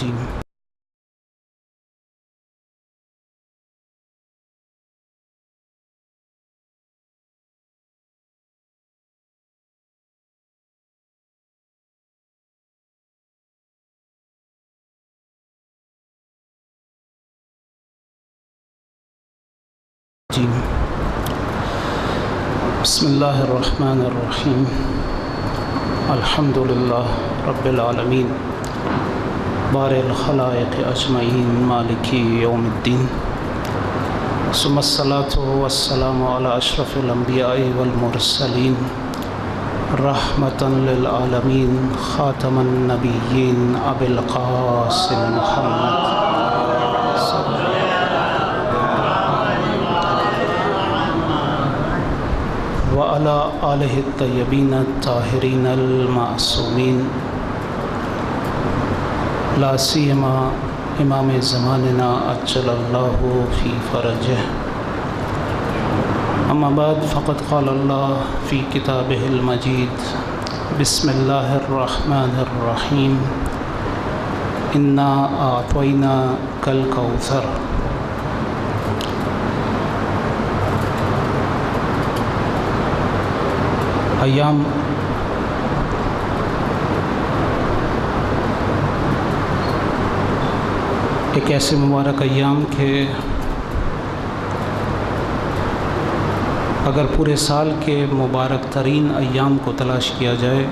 جی جی بسم اللہ الرحمن الرحیم الحمد للہ رب العالمین بارئ الخلائق اجمعین مالک یوم الدین ثم الصلاة والسلام علی اشرف الانبیاء والمرسلین رحمۃ للعالمین خاتم النبیین ابی القاسم محمد وعلی آلہ الطیبین الطاہرین المعصومین لا سیما امام زماننا عجل اللہ فی فرجہ اما بعد فقد قال اللہ فی کتابہ المجید بسم اللہ الرحمن الرحیم انا اعطیناک الکوثر۔ ایام ایک ایسے مبارک ایام کہ اگر پورے سال کے مبارک ترین ایام کو تلاش کیا جائے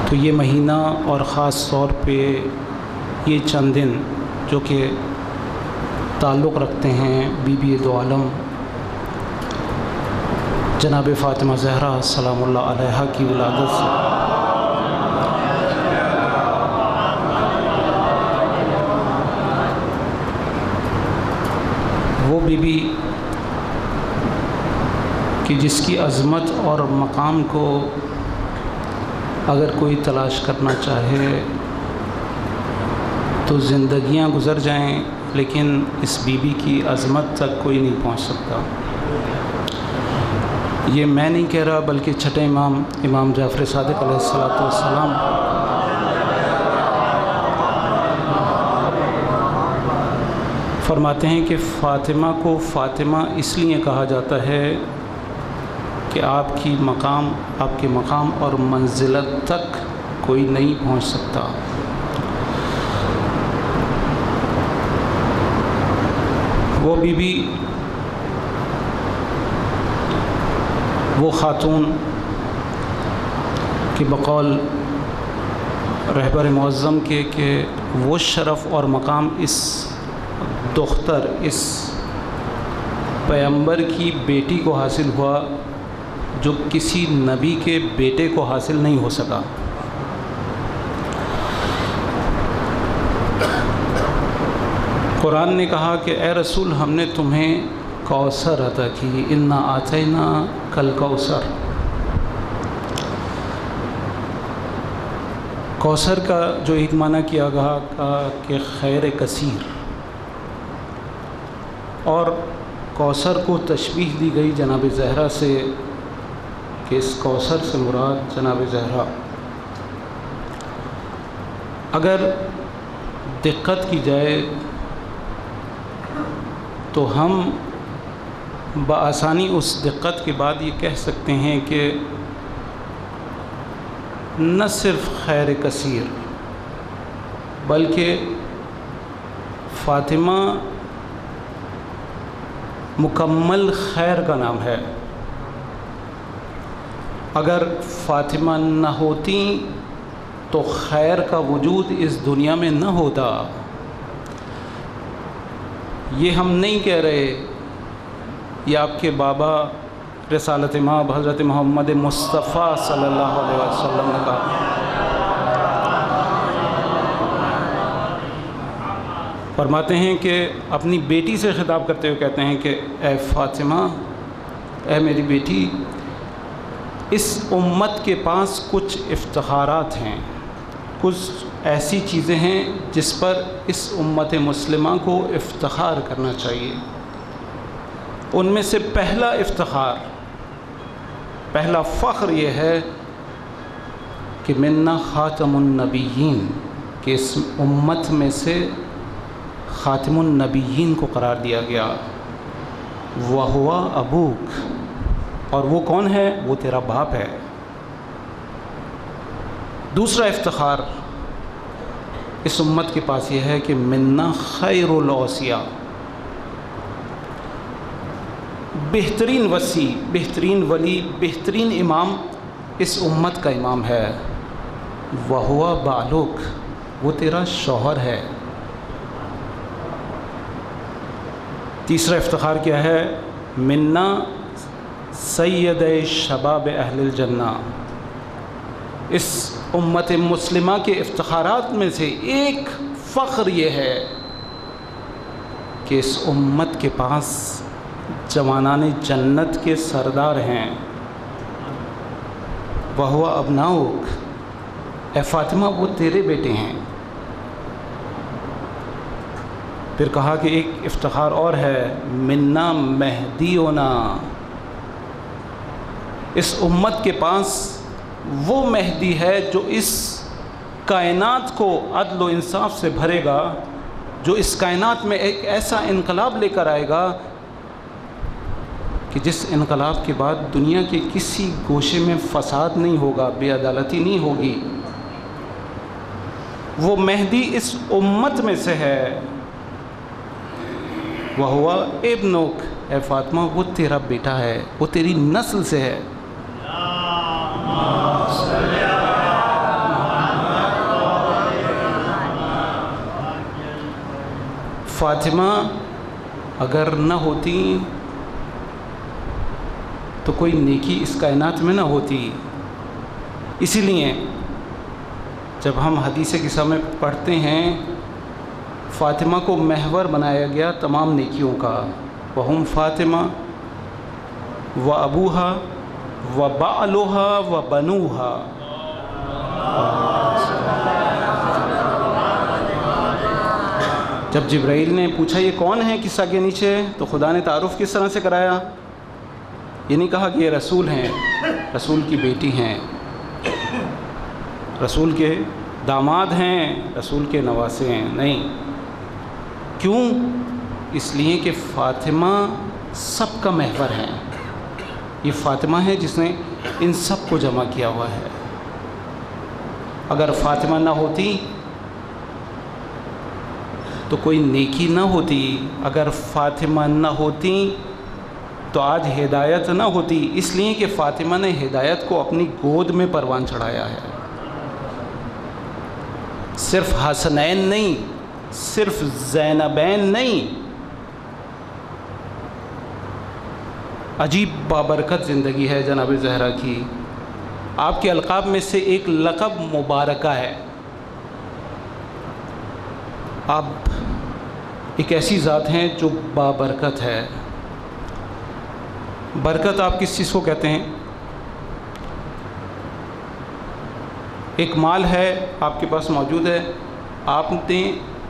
تو یہ مہینہ اور خاص طور پہ یہ چند دن جو کہ تعلق رکھتے ہیں بی بی دو عالم جناب فاطمہ زہرا سلام اللہ علیہا کی ولادت سے، وہ بی بی کہ جس کی عظمت اور مقام کو اگر کوئی تلاش کرنا چاہے تو زندگیاں گزر جائیں لیکن اس بی بی کی عظمت تک کوئی نہیں پہنچ سکتا۔ یہ میں نہیں کہہ رہا بلکہ چھٹے امام جعفر صادق علیہ السلام فرماتے ہیں کہ فاطمہ کو فاطمہ اس لیے کہا جاتا ہے کہ آپ کے مقام اور منزلت تک کوئی نہیں پہنچ سکتا۔ وہ بی بی وہ خاتون کہ بقول رہبر معظم کے کہ وہ شرف اور مقام اس دختر اس پیغمبر کی بیٹی کو حاصل ہوا جو کسی نبی کے بیٹے کو حاصل نہیں ہو سکا۔ قرآن نے کہا کہ اے رسول ہم نے تمہیں کوثر عطا کی، انا اعطیناک الکوثر۔ کوثر کا جو ایک معنی کیا گیا کہ خیر کثیر، اور کوثر کو تشبیہ دی گئی جناب زہرا سے کہ اس کوثر سے مراد جناب زہرا۔ اگر دقت کی جائے تو ہم بآسانی اس دقت کے بعد یہ کہہ سکتے ہیں کہ نہ صرف خیر کثیر بلکہ فاطمہ مکمل خیر کا نام ہے۔ اگر فاطمہ نہ ہوتی تو خیر کا وجود اس دنیا میں نہ ہوتا۔ یہ ہم نہیں کہہ رہے، یہ آپ کے بابا رسالت مآب حضرت محمد مصطفیٰ صلی اللہ علیہ وسلم نے کہا۔ فرماتے ہیں کہ اپنی بیٹی سے خطاب کرتے ہوئے کہتے ہیں کہ اے فاطمہ، اے میری بیٹی، اس امت کے پاس کچھ افتخارات ہیں، کچھ ایسی چیزیں ہیں جس پر اس امت مسلمہ کو افتخار کرنا چاہیے۔ ان میں سے پہلا فخر یہ ہے کہ منا خاتم النبیین، کہ اس امت میں سے خاتم النبیین کو قرار دیا گیا، وَهُوَ أَبُوك، اور وہ کون ہے؟ وہ تیرا باپ ہے۔ دوسرا افتخار اس امت کے پاس یہ ہے کہ منا خیر الاوصیاء، بہترین وصی، بہترین ولی، بہترین امام اس امت کا امام ہے، وَهُوَ بَعْلُوک، وہ تیرا شوہر ہے۔ تیسرا افتخار کیا ہے؟ منا سید شباب اہل الجنہ، اس امت مسلمہ کے افتخارات میں سے ایک فخر یہ ہے کہ اس امت کے پاس جوانان جنت کے سردار ہیں، وَهُوَ أَبْنَاؤُک، اے فاطمہ وہ تیرے بیٹے ہیں۔ پھر کہا کہ ایک افتخار اور ہے، منا مہدینا، اس امت کے پاس وہ مہدی ہے جو اس کائنات کو عدل و انصاف سے بھرے گا، جو اس کائنات میں ایک ایسا انقلاب لے کر آئے گا کہ جس انقلاب کے بعد دنیا کے کسی گوشے میں فساد نہیں ہوگا، بے عدالتی نہیں ہوگی۔ وہ مہدی اس امت میں سے ہے، وَهُوَ ابنک، اے فاطمہ وہ تیرا بیٹا ہے، وہ تیری نسل سے ہے۔ فاطمہ اگر نہ ہوتی تو کوئی نیکی اس کائنات میں نہ ہوتی۔ اسی لیے جب ہم حدیث قصہ میں پڑھتے ہیں، فاطمہ کو محور بنایا گیا تمام نیکیوں کا، وہم فاطمہ و ابوہا و بعلوہا و بنوہا۔ جب جبرائیل نے پوچھا یہ کون ہے قصہ کے نیچے، تو خدا نے تعارف کس طرح سے کرایا؟ یہ نہیں کہا کہ یہ رسول ہیں، رسول کی بیٹی ہیں، رسول کے داماد ہیں، رسول کے نواسے ہیں، نہیں۔ کیوں؟ اس لیے کہ فاطمہ سب کا محور ہے، یہ فاطمہ ہے جس نے ان سب کو جمع کیا ہوا ہے۔ اگر فاطمہ نہ ہوتی تو کوئی نیکی نہ ہوتی، اگر فاطمہ نہ ہوتی تو آج ہدایت نہ ہوتی، اس لیے کہ فاطمہ نے ہدایت کو اپنی گود میں پروان چڑھایا ہے۔ صرف حسنین نہیں، صرف زینبین نہیں، عجیب بابرکت زندگی ہے جناب زہرا کی۔ آپ کے القاب میں سے ایک لقب مبارکہ ہے۔ آپ ایک ایسی ذات ہیں جو بابرکت ہے۔ برکت آپ کس چیز کو کہتے ہیں؟ ایک مال ہے آپ کے پاس موجود ہے، آپ نے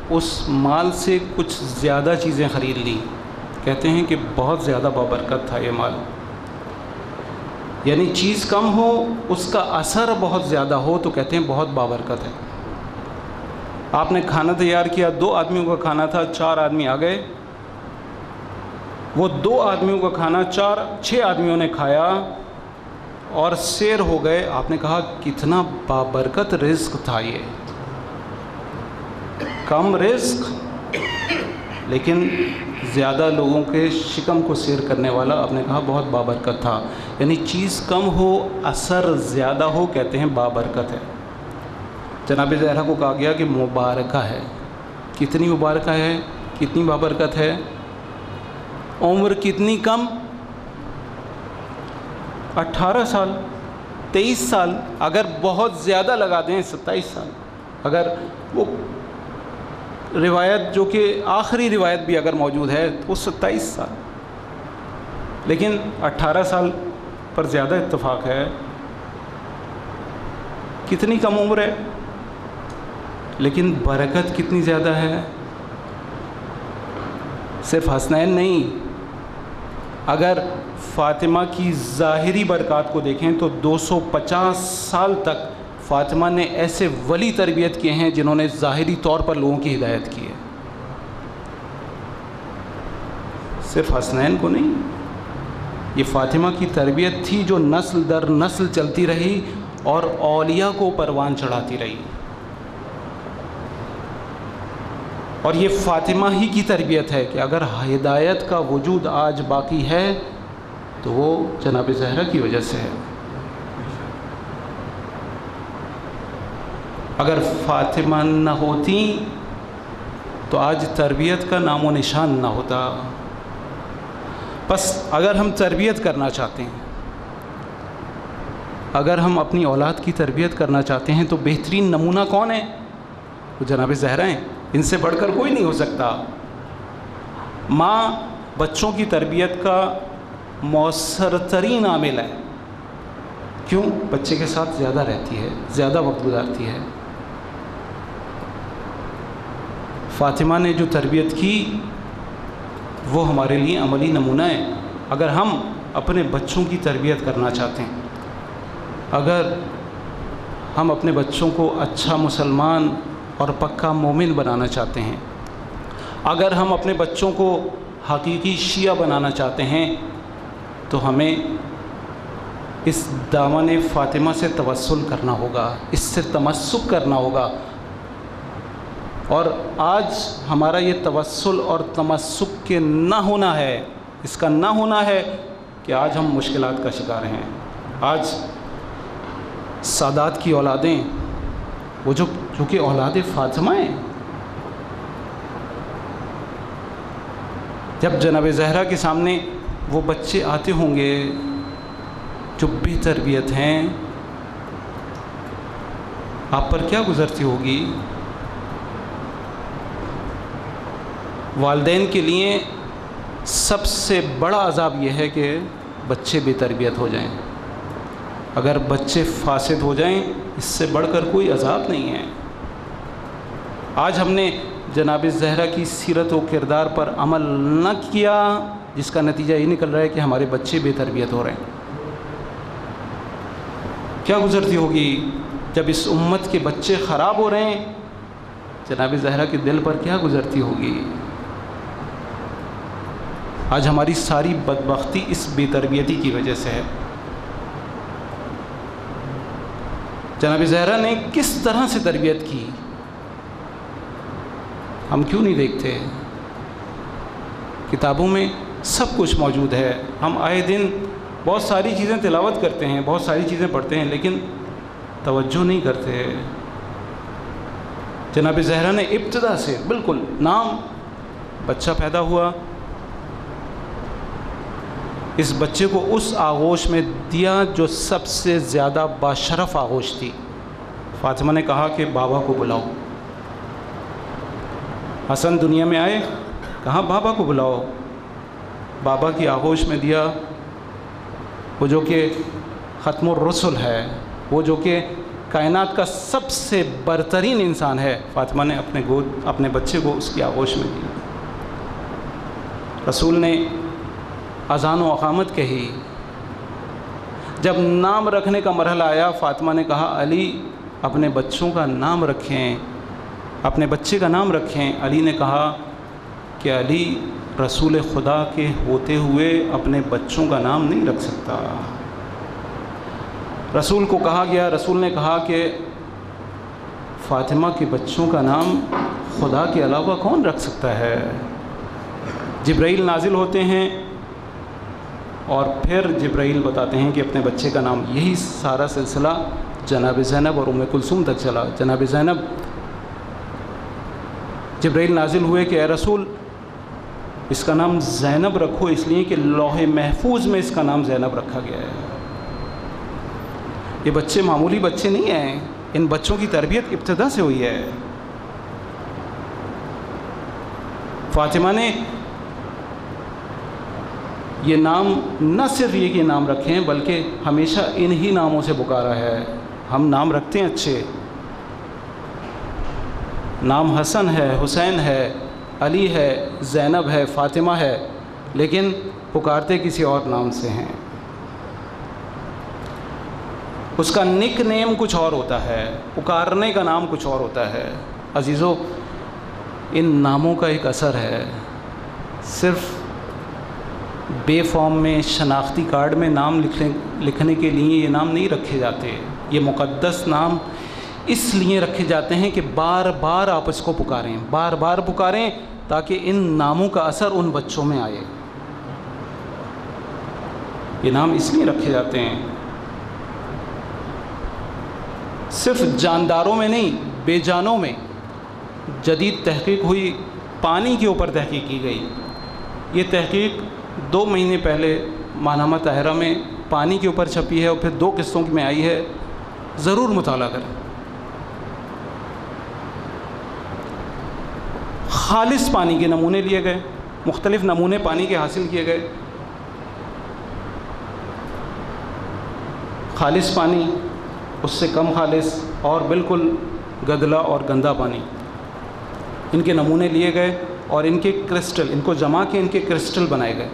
اس مال سے کچھ زیادہ چیزیں خرید لیں، کہتے ہیں کہ بہت زیادہ بابرکت تھا یہ مال۔ یعنی چیز کم ہو، اس کا اثر بہت زیادہ ہو تو کہتے ہیں بہت بابرکت ہے۔ آپ نے کھانا تیار کیا، 2 آدمیوں کا کھانا تھا، 4 آدمی آ گئے، وہ 2 آدمیوں کا کھانا 6 آدمیوں نے کھایا اور سیر ہو گئے۔ آپ نے کہا کتنا بابرکت رزق تھا یہ، کم رزق لیکن زیادہ لوگوں کے شکم کو سیر کرنے والا۔ آپ نے کہا بہت بابرکت تھا، یعنی چیز کم ہو اثر زیادہ ہو کہتے ہیں بابرکت ہے۔ جناب زہرا کو کہا گیا کہ مبارکہ ہے۔ کتنی مبارکہ ہے، کتنی بابرکت ہے؟ عمر کتنی کم، 18 سال، 23 سال، اگر بہت زیادہ لگا دیں 27 سال، اگر وہ روایت جو کہ آخری روایت بھی اگر موجود ہے تو وہ 27 سال، لیکن 18 سال پر زیادہ اتفاق ہے۔ کتنی کم عمر ہے لیکن برکت کتنی زیادہ ہے۔ صرف حسنین نہیں، اگر فاطمہ کی ظاہری برکات کو دیکھیں تو 250 سال تک فاطمہ نے ایسے ولی تربیت کیے ہیں جنہوں نے ظاہری طور پر لوگوں کی ہدایت کی ہے، صرف حسنین کو نہیں، یہ فاطمہ کی تربیت تھی جو نسل در نسل چلتی رہی اور اولیاء کو پروان چڑھاتی رہی، اور یہ فاطمہ ہی کی تربیت ہے کہ اگر ہدایت کا وجود آج باقی ہے تو وہ جناب زہرا کی وجہ سے ہے۔ اگر فاطمہ نہ ہوتی تو آج تربیت کا نام و نشان نہ ہوتا۔ بس اگر ہم تربیت کرنا چاہتے ہیں، اگر ہم اپنی اولاد کی تربیت کرنا چاہتے ہیں تو بہترین نمونہ کون ہے؟ وہ جناب زہرا ہیں، ان سے بڑھ کر کوئی نہیں ہو سکتا۔ ماں بچوں کی تربیت کا مؤثر ترین عامل ہے، کیوں؟ بچے کے ساتھ زیادہ رہتی ہے، زیادہ وقت گزارتی ہے۔ فاطمہ نے جو تربیت کی وہ ہمارے لیے عملی نمونہ ہے۔ اگر ہم اپنے بچوں کی تربیت کرنا چاہتے ہیں، اگر ہم اپنے بچوں کو اچھا مسلمان اور پکا مومن بنانا چاہتے ہیں، اگر ہم اپنے بچوں کو حقیقی شیعہ بنانا چاہتے ہیں تو ہمیں اس دامن فاطمہ سے توسل کرنا ہوگا، اس سے تمسک کرنا ہوگا۔ اور آج ہمارا یہ توسل اور تمسک کے نہ ہونا ہے، اس کا نہ ہونا ہے کہ آج ہم مشکلات کا شکار ہیں۔ آج سادات کی اولادیں، وہ جو کہ اولاد فاطمہ ہیں، جب جناب زہرا کے سامنے وہ بچے آتے ہوں گے جو بے تربیت ہیں، آپ پر کیا گزرتی ہوگی؟ والدین کے لیے سب سے بڑا عذاب یہ ہے کہ بچے بے تربیت ہو جائیں۔ اگر بچے فاسد ہو جائیں، اس سے بڑھ کر کوئی عذاب نہیں ہے۔ آج ہم نے جناب زہرا کی سیرت و کردار پر عمل نہ کیا، جس کا نتیجہ یہ نکل رہا ہے کہ ہمارے بچے بے تربیت ہو رہے ہیں۔ کیا گزرتی ہوگی جب اس امت کے بچے خراب ہو رہے ہیں؟ جناب زہرا کے دل پر کیا گزرتی ہوگی؟ آج ہماری ساری بدبختی اس بے تربیتی کی وجہ سے ہے۔ جناب زہرا نے کس طرح سے تربیت کی، ہم کیوں نہیں دیکھتے؟ کتابوں میں سب کچھ موجود ہے، ہم آئے دن بہت ساری چیزیں تلاوت کرتے ہیں، بہت ساری چیزیں پڑھتے ہیں، لیکن توجہ نہیں کرتے۔ جناب زہرا نے ابتدا سے بالکل نام، بچہ پیدا ہوا، اس بچے کو اس آغوش میں دیا جو سب سے زیادہ باشرف آغوش تھی۔ فاطمہ نے کہا کہ بابا کو بلاؤ۔ حسن دنیا میں آئے، کہا بابا کو بلاؤ، بابا کی آغوش میں دیا، وہ جو کہ ختم الرسل ہے، وہ جو کہ کائنات کا سب سے برترین انسان ہے، فاطمہ نے اپنے بچے کو اس کی آغوش میں دی۔ رسول نے اذان و اقامت کہی، جب نام رکھنے کا مرحلہ آیا، فاطمہ نے کہا علی اپنے بچوں کا نام رکھیں، اپنے بچے کا نام رکھیں۔ علی نے کہا کہ علی رسول خدا کے ہوتے ہوئے اپنے بچوں کا نام نہیں رکھ سکتا۔ رسول کو کہا گیا، رسول نے کہا کہ فاطمہ کے بچوں کا نام خدا کے علاوہ کون رکھ سکتا ہے؟ جبرائیل نازل ہوتے ہیں اور پھر جبرائیل بتاتے ہیں کہ اپنے بچے کا نام، یہی سارا سلسلہ جناب زینب اور ام کلثوم تک چلا۔ جناب زینب، جبرائیل نازل ہوئے کہ اے رسول اس کا نام زینب رکھو، اس لیے کہ لوح محفوظ میں اس کا نام زینب رکھا گیا ہے۔ یہ بچے معمولی بچے نہیں ہیں، ان بچوں کی تربیت ابتدا سے ہوئی ہے۔ فاطمہ نے یہ نام نہ صرف یہ کہ نام رکھیں، بلکہ ہمیشہ انہی ناموں سے پکارا ہے۔ ہم نام رکھتے ہیں اچھے، نام حسن ہے، حسین ہے، علی ہے، زینب ہے، فاطمہ ہے، لیکن پکارتے کسی اور نام سے ہیں۔ اس کا نک نیم کچھ اور ہوتا ہے، پکارنے کا نام کچھ اور ہوتا ہے۔ عزیزو، ان ناموں کا ایک اثر ہے، صرف بے فارم میں شناختی کارڈ میں نام لکھنے کے لیے یہ نام نہیں رکھے جاتے۔ یہ مقدس نام اس لیے رکھے جاتے ہیں کہ بار بار آپ اس کو پکاریں، بار بار پکاریں، تاکہ ان ناموں کا اثر ان بچوں میں آئے۔ یہ نام اس لیے رکھے جاتے ہیں، صرف جانداروں میں نہیں، بے جانوں میں۔ جدید تحقیق ہوئی، پانی کے اوپر تحقیق کی گئی۔ یہ تحقیق 2 مہینے پہلے ماہنامہ طاہرہ میں پانی کے اوپر چھپی ہے، اور پھر 2 قسطوں میں آئی ہے، ضرور مطالعہ کریں۔ خالص پانی کے نمونے لیے گئے، مختلف نمونے پانی کے حاصل کیے گئے۔ خالص پانی، اس سے کم خالص، اور بالکل گدلا اور گندا پانی، ان کے نمونے لیے گئے اور ان کے کرسٹل، ان کو جما کے ان کے کرسٹل بنائے گئے۔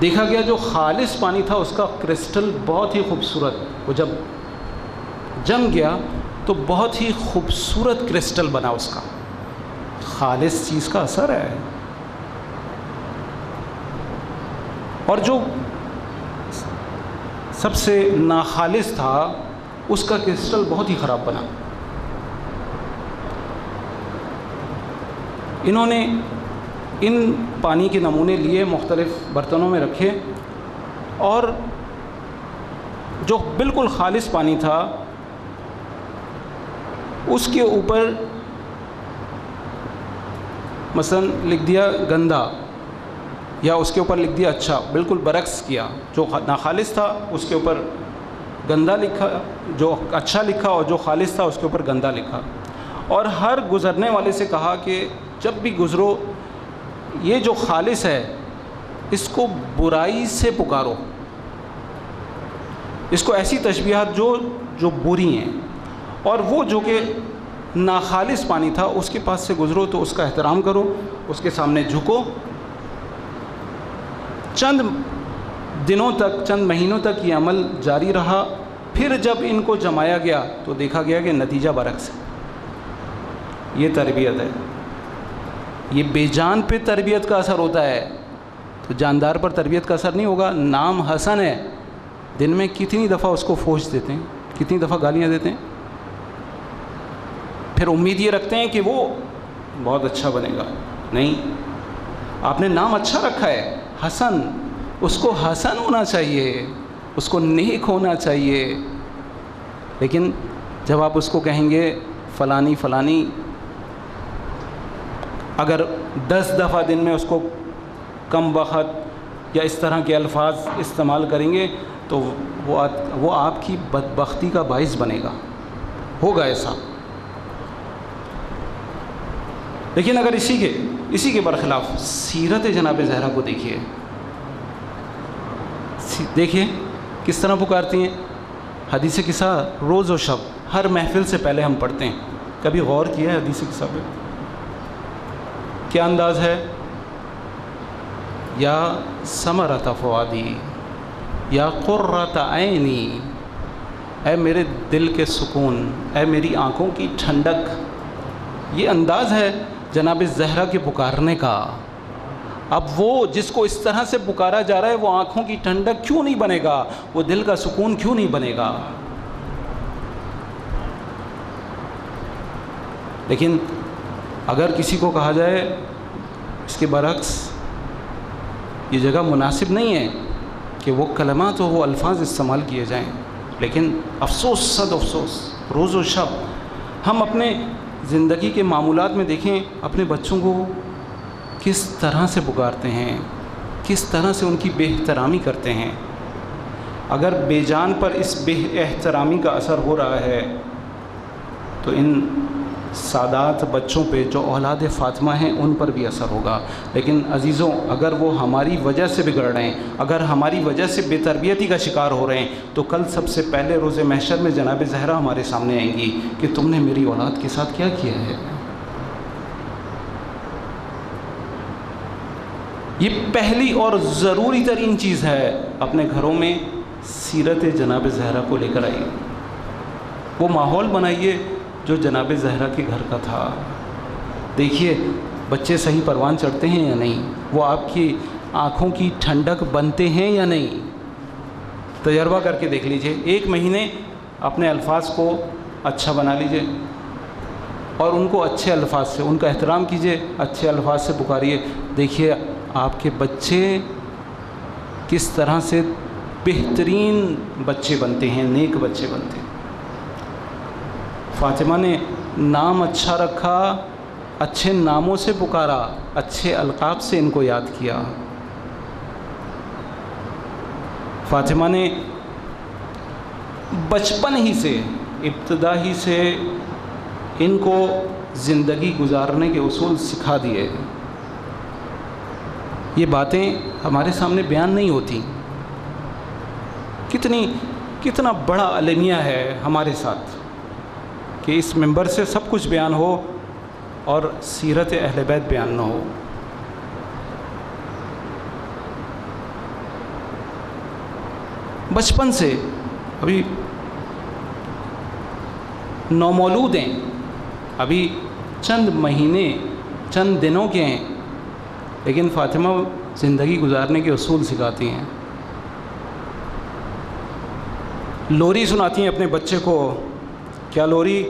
دیکھا گیا جو خالص پانی تھا اس کا کرسٹل بہت ہی خوبصورت، وہ جب جم گیا تو بہت ہی خوبصورت کرسٹل بنا اس کا۔ خالص چیز کا اثر ہے۔ اور جو سب سے ناخالص تھا اس کا کرسٹل بہت ہی خراب بنا۔ انہوں نے ان پانی کے نمونے لیے، مختلف برتنوں میں رکھے، اور جو بالکل خالص پانی تھا اس کے اوپر مثلا لکھ دیا گندا، یا اس کے اوپر لکھ دیا اچھا، بالکل برعکس کیا۔ جو ناخالص تھا اس کے اوپر گندا لکھا، جو اچھا لکھا، اور جو خالص تھا اس کے اوپر گندا لکھا۔ اور ہر گزرنے والے سے کہا کہ جب بھی گزرو، یہ جو خالص ہے اس کو برائی سے پکارو، اس کو ایسی تشبیہات جو بری ہیں، اور وہ جو کہ ناخالص پانی تھا اس کے پاس سے گزرو تو اس کا احترام کرو، اس کے سامنے جھکو۔ چند دنوں تک، چند مہینوں تک یہ عمل جاری رہا۔ پھر جب ان کو جمایا گیا تو دیکھا گیا کہ نتیجہ برعکس ہے۔ یہ تربیت ہے، یہ بے جان پہ تربیت کا اثر ہوتا ہے، تو جاندار پر تربیت کا اثر نہیں ہوگا۔ نام حسن ہے، دن میں کتنی دفعہ اس کو فوش دیتے ہیں، کتنی دفعہ گالیاں دیتے ہیں، پھر امید یہ رکھتے ہیں کہ وہ بہت اچھا بنے گا۔ نہیں، آپ نے نام اچھا رکھا ہے، حسن، اس کو حسن ہونا چاہیے، اس کو نیک ہونا چاہیے، لیکن جب آپ اس کو کہیں گے فلانی فلانی، اگر 10 دفعہ دن میں اس کو کم وقت یا اس طرح کے الفاظ استعمال کریں گے تو وہ آپ کی بدبختی کا باعث بنے گا، ہوگا ایسا۔ لیکن اگر اسی کے برخلاف سیرت جناب زہرا کو دیکھیے کس طرح پکارتی ہیں۔ حدیث قصہ روز و شب ہر محفل سے پہلے ہم پڑھتے ہیں، کبھی غور کیا ہے حدیث قصہ پہ؟ کیا انداز ہے؟ یا ثمرۃ فؤادی، یا قرۃ عینی، اے میرے دل کے سکون، اے میری آنکھوں کی ٹھنڈک۔ یہ انداز ہے جناب زہرا کے پکارنے کا۔ اب وہ جس کو اس طرح سے پکارا جا رہا ہے وہ آنکھوں کی ٹھنڈک کیوں نہیں بنے گا؟ وہ دل کا سکون کیوں نہیں بنے گا؟ لیکن اگر کسی کو کہا جائے اس کے برعکس، یہ جگہ مناسب نہیں ہے کہ وہ کلمات و وہ الفاظ استعمال کیے جائیں، لیکن افسوس، صد افسوس، روز و شب ہم اپنے زندگی کے معمولات میں دیکھیں اپنے بچوں کو کس طرح سے پکارتے ہیں، کس طرح سے ان کی بے احترامی کرتے ہیں۔ اگر بے جان پر اس بے احترامی کا اثر ہو رہا ہے تو ان سادات بچوں پہ جو اولاد فاطمہ ہیں ان پر بھی اثر ہوگا۔ لیکن عزیزوں، اگر وہ ہماری وجہ سے بگڑ رہے ہیں، اگر ہماری وجہ سے بے تربیتی کا شکار ہو رہے ہیں، تو کل سب سے پہلے روز محشر میں جناب زہرا ہمارے سامنے آئیں گی کہ تم نے میری اولاد کے ساتھ کیا کیا ہے۔ یہ پہلی اور ضروری ترین چیز ہے، اپنے گھروں میں سیرت جناب زہرا کو لے کر آئیے، وہ ماحول بنائیے جو جناب زہرا کے گھر کا تھا۔ دیکھیے بچے صحیح پروان چڑھتے ہیں یا نہیں، وہ آپ کی آنکھوں کی ٹھنڈک بنتے ہیں یا نہیں، تجربہ کر کے دیکھ لیجئے۔ 1 مہینے اپنے الفاظ کو اچھا بنا لیجئے اور ان کو اچھے الفاظ سے ان کا احترام کیجئے، اچھے الفاظ سے پکاریے۔ دیکھیے آپ کے بچے کس طرح سے بہترین بچے بنتے ہیں، نیک بچے بنتے ہیں۔ فاطمہ نے نام اچھا رکھا، اچھے ناموں سے پکارا، اچھے القاب سے ان کو یاد کیا۔ فاطمہ نے بچپن ہی سے، ابتدا ہی سے ان کو زندگی گزارنے کے اصول سکھا دیے۔ یہ باتیں ہمارے سامنے بیان نہیں ہوتی، کتنا بڑا المیہ ہے ہمارے ساتھ کہ اس منبر سے سب کچھ بیان ہو اور سیرت اہل بیت بیان نہ ہو۔ بچپن سے، ابھی نومولود ہیں، ابھی چند مہینے چند دنوں کے ہیں، لیکن فاطمہ زندگی گزارنے کے اصول سکھاتی ہیں۔ لوری سناتی ہیں اپنے بچے کو۔ کیا لوری؟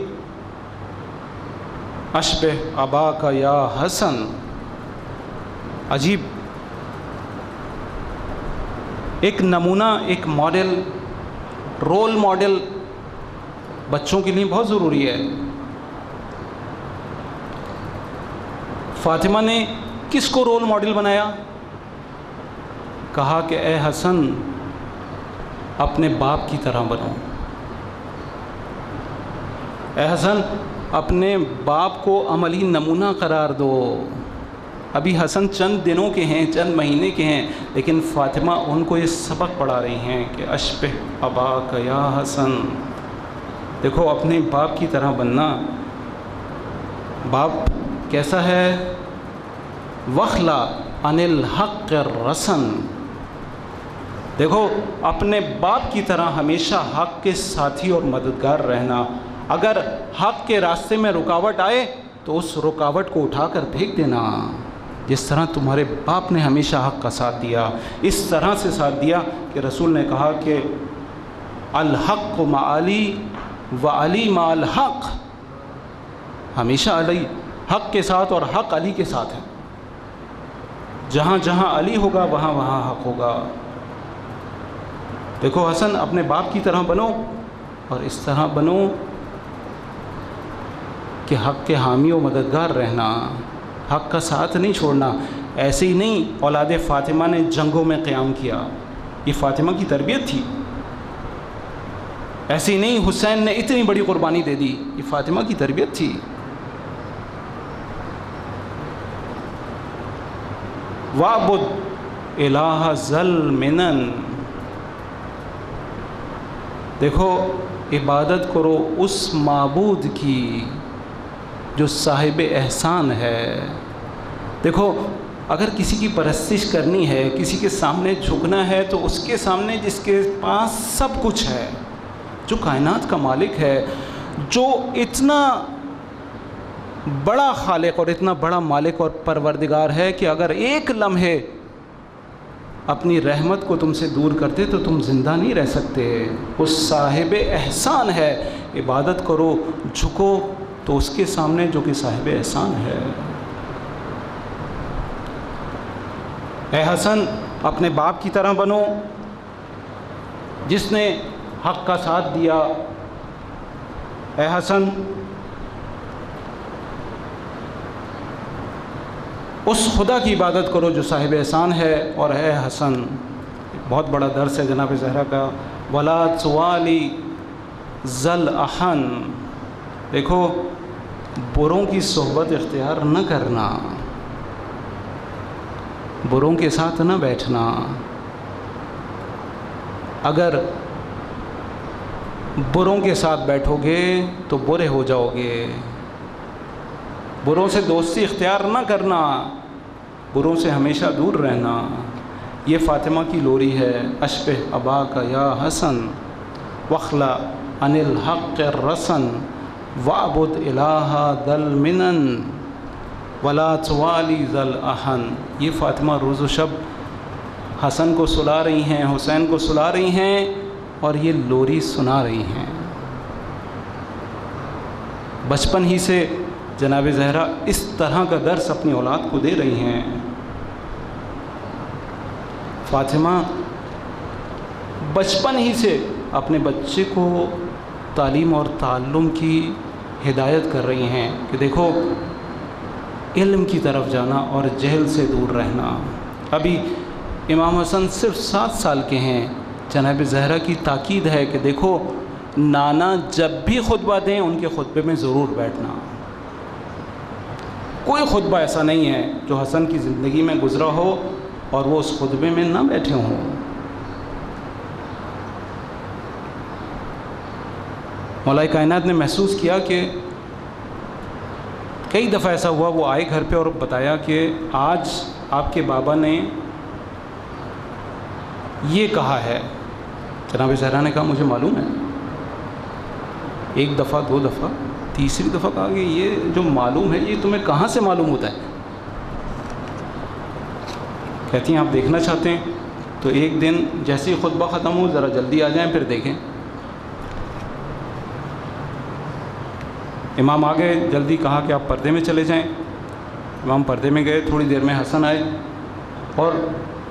اشبہ اباک یا حسن۔ عجیب، ایک نمونہ، ایک ماڈل، رول ماڈل بچوں کے لیے بہت ضروری ہے۔ فاطمہ نے کس کو رول ماڈل بنایا؟ کہا کہ اے حسن اپنے باپ کی طرح بنو، اے حسن اپنے باپ کو عملی نمونہ قرار دو۔ ابھی حسن چند دنوں کے ہیں، چند مہینے کے ہیں، لیکن فاطمہ ان کو یہ سبق پڑھا رہی ہیں کہ اشبہ اباک یا حسن، دیکھو اپنے باپ کی طرح بننا۔ باپ کیسا ہے؟ وخلا عن الحق الرسن، دیکھو اپنے باپ کی طرح ہمیشہ حق کے ساتھی اور مددگار رہنا۔ اگر حق کے راستے میں رکاوٹ آئے تو اس رکاوٹ کو اٹھا کر پھینک دینا، جس طرح تمہارے باپ نے ہمیشہ حق کا ساتھ دیا، اس طرح سے ساتھ دیا کہ رسول نے کہا کہ الحق مع علی و علی مع الحق، ہمیشہ علی حق کے ساتھ اور حق علی کے ساتھ ہے۔ جہاں جہاں علی ہوگا وہاں وہاں حق ہوگا۔ دیکھو حسن اپنے باپ کی طرح بنو، اور اس طرح بنو کہ حق کے حامی و مددگار رہنا، حق کا ساتھ نہیں چھوڑنا۔ ایسے ہی نہیں اولاد فاطمہ نے جنگوں میں قیام کیا، یہ فاطمہ کی تربیت تھی۔ ایسے ہی نہیں حسین نے اتنی بڑی قربانی دے دی، یہ فاطمہ کی تربیت تھی۔ وَعْبُدْ الٰہ ذَا الْمِنَن، دیکھو عبادت کرو اس معبود کی جو صاحب احسان ہے۔ دیکھو اگر کسی کی پرستش کرنی ہے، کسی کے سامنے جھکنا ہے، تو اس کے سامنے جس کے پاس سب کچھ ہے، جو کائنات کا مالک ہے، جو اتنا بڑا خالق اور اتنا بڑا مالک اور پروردگار ہے کہ اگر ایک لمحے اپنی رحمت کو تم سے دور کرتے تو تم زندہ نہیں رہ سکتے، اس صاحب احسان ہے۔ عبادت کرو، جھکو تو اس کے سامنے جو کہ صاحب احسان ہے۔ اے حسن اپنے باپ کی طرح بنو جس نے حق کا ساتھ دیا۔ اے حسن اس خدا کی عبادت کرو جو صاحب احسان ہے۔ اور اے حسن، بہت بڑا درس ہے جناب زہرا کا، وَلَا تُوَالِي ذَا الْأَحَنِ، دیکھو بروں کی صحبت اختیار نہ کرنا، بروں کے ساتھ نہ بیٹھنا۔ اگر بروں کے ساتھ بیٹھو گے تو برے ہو جاؤ گے، بروں سے دوستی اختیار نہ کرنا۔ بروں سے ہمیشہ دور رہنا، یہ فاطمہ کی لوری ہے۔ اشبہ ابا کا یا حسن وخلا عن الحق الرسن وعبد الہ دل منن ولا توالی ذل احن۔ یہ فاطمہ روز و شب حسن کو سلا رہی ہیں، حسین کو سلا رہی ہیں، اور یہ لوری سنا رہی ہیں۔ بچپن ہی سے جناب زہرا اس طرح کا درس اپنی اولاد کو دے رہی ہیں۔ فاطمہ بچپن ہی سے اپنے بچے کو تعلیم اور تعلم کی ہدایت کر رہی ہیں کہ دیکھو علم کی طرف جانا اور جہل سے دور رہنا۔ ابھی امام حسن صرف 7 سال کے ہیں، جناب زہرا کی تاکید ہے کہ دیکھو نانا جب بھی خطبہ دیں ان کے خطبے میں ضرور بیٹھنا۔ کوئی خطبہ ایسا نہیں ہے جو حسن کی زندگی میں گزرا ہو اور وہ اس خطبے میں نہ بیٹھے ہوں۔ مولا کائنات نے محسوس کیا کہ کئی دفعہ ایسا ہوا، وہ آئے گھر پہ اور بتایا کہ آج آپ کے بابا نے یہ کہا ہے۔ جناب زہرا نے کہا مجھے معلوم ہے۔ 1 دفعہ 2 دفعہ، تیسری دفعہ کہا کہ یہ جو معلوم ہے یہ تمہیں کہاں سے معلوم ہوتا ہے؟ کہتی ہیں آپ دیکھنا چاہتے ہیں تو ایک دن جیسے ہی خطبہ ختم ہو ذرا جلدی آ جائیں پھر دیکھیں۔ امام آ گئے، جلدی کہا کہ آپ پردے میں چلے جائیں۔ امام پردے میں گئے، تھوڑی دیر میں حسن آئے اور